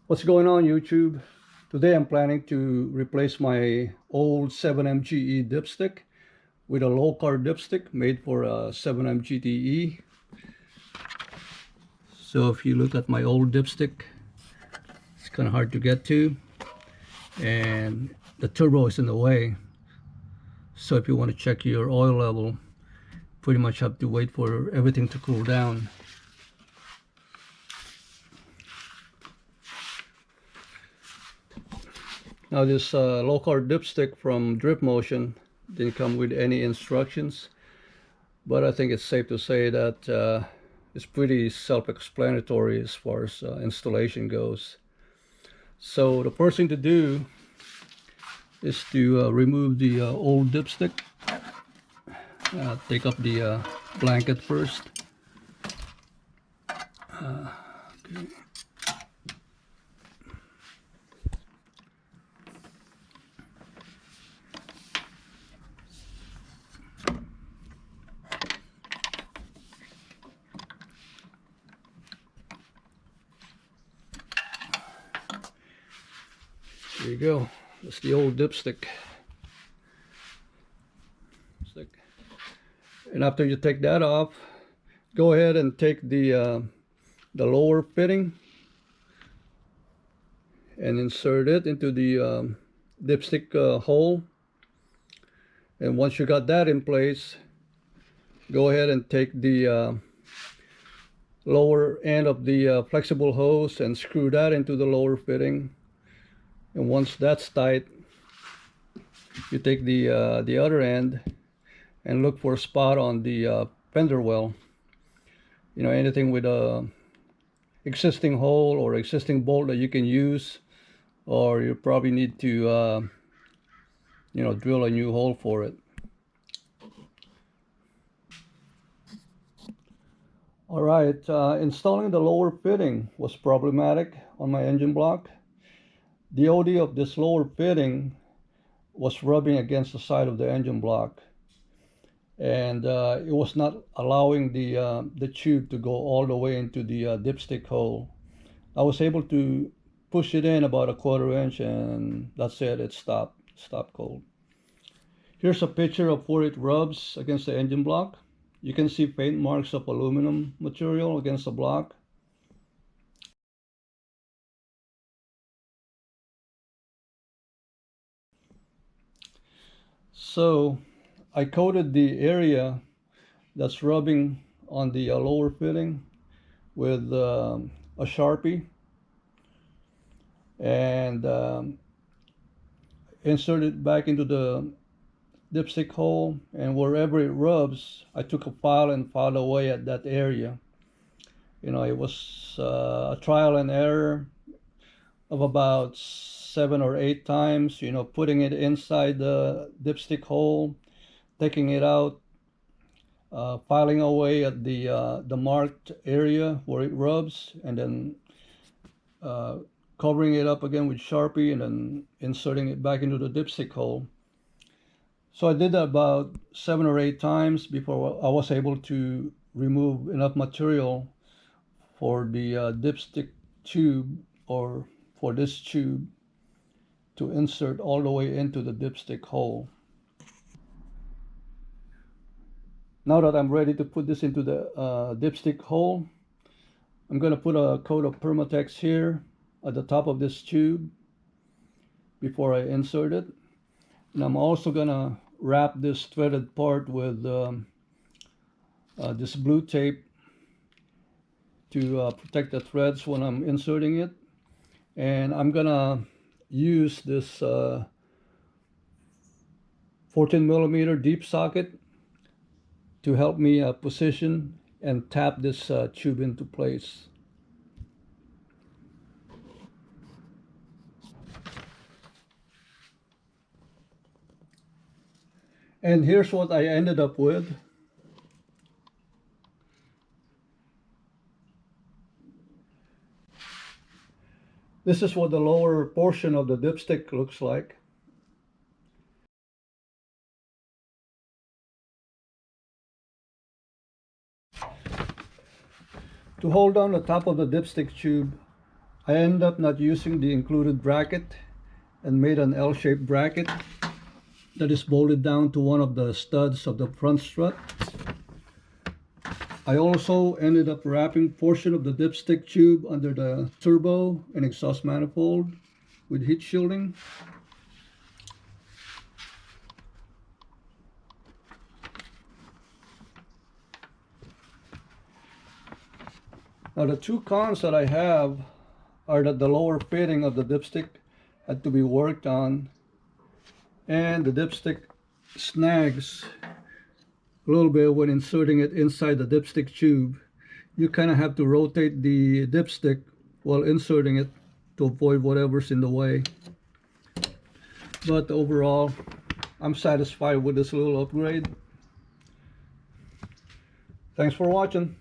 What's going on, YouTube? Today I'm planning to replace my old 7MGE dipstick with a Lokar dipstick made for a 7MGTE. So if you look at my old dipstick, it's kind of hard to get to, and the turbo is in the way. So if you want to check your oil level, pretty much have to wait for everything to cool down. Now this Lokar dipstick from Driftmotion didn't come with any instructions, but I think it's safe to say that it's pretty self-explanatory as far as installation goes. So the first thing to do is to remove the old dipstick. Take up the blanket first. Okay. There you go. That's the old dipstick. And after you take that off, go ahead and take the lower fitting and insert it into the dipstick hole. And once you got that in place, go ahead and take the lower end of the flexible hose and screw that into the lower fitting. And once that's tight, you take the other end and look for a spot on the fender well. You know, anything with a existing hole or existing bolt that you can use, or you probably need to drill a new hole for it. All right, installing the lower fitting was problematic on my engine block. The OD of this lower fitting was rubbing against the side of the engine block, and it was not allowing the tube to go all the way into the dipstick hole. I was able to push it in about a 1/4 inch, and that's it. It stopped cold. Here's a picture of where it rubs against the engine block. You can see faint marks of aluminum material against the block. So I coated the area that's rubbing on the lower fitting with a Sharpie, and insert it back into the dipstick hole, and wherever it rubs, I took a file and filed away at that area. You know, it was a trial and error of about 7 or 8 times, you know, putting it inside the dipstick hole, taking it out, filing away at the marked area where it rubs, and then covering it up again with Sharpie, and then inserting it back into the dipstick hole. So I did that about 7 or 8 times before I was able to remove enough material for the dipstick tube, or for this tube, to insert all the way into the dipstick hole. Now that I'm ready to put this into the dipstick hole, I'm going to put a coat of Permatex here at the top of this tube before I insert it. And I'm also going to wrap this threaded part with this blue tape to protect the threads when I'm inserting it. And I'm going to use this 14mm deep socket to help me position and tap this tube into place. And here's what I ended up with. This is what the lower portion of the dipstick looks like. To hold on the top of the dipstick tube, I ended up not using the included bracket and made an L-shaped bracket that is bolted down to one of the studs of the front strut. I also ended up wrapping portion of the dipstick tube under the turbo and exhaust manifold with heat shielding. Now the two cons that I have are that the lower fitting of the dipstick had to be worked on, and the dipstick snags a little bit when inserting it inside the dipstick tube. You kind of have to rotate the dipstick while inserting it to avoid whatever's in the way. But overall, I'm satisfied with this little upgrade. Thanks for watching.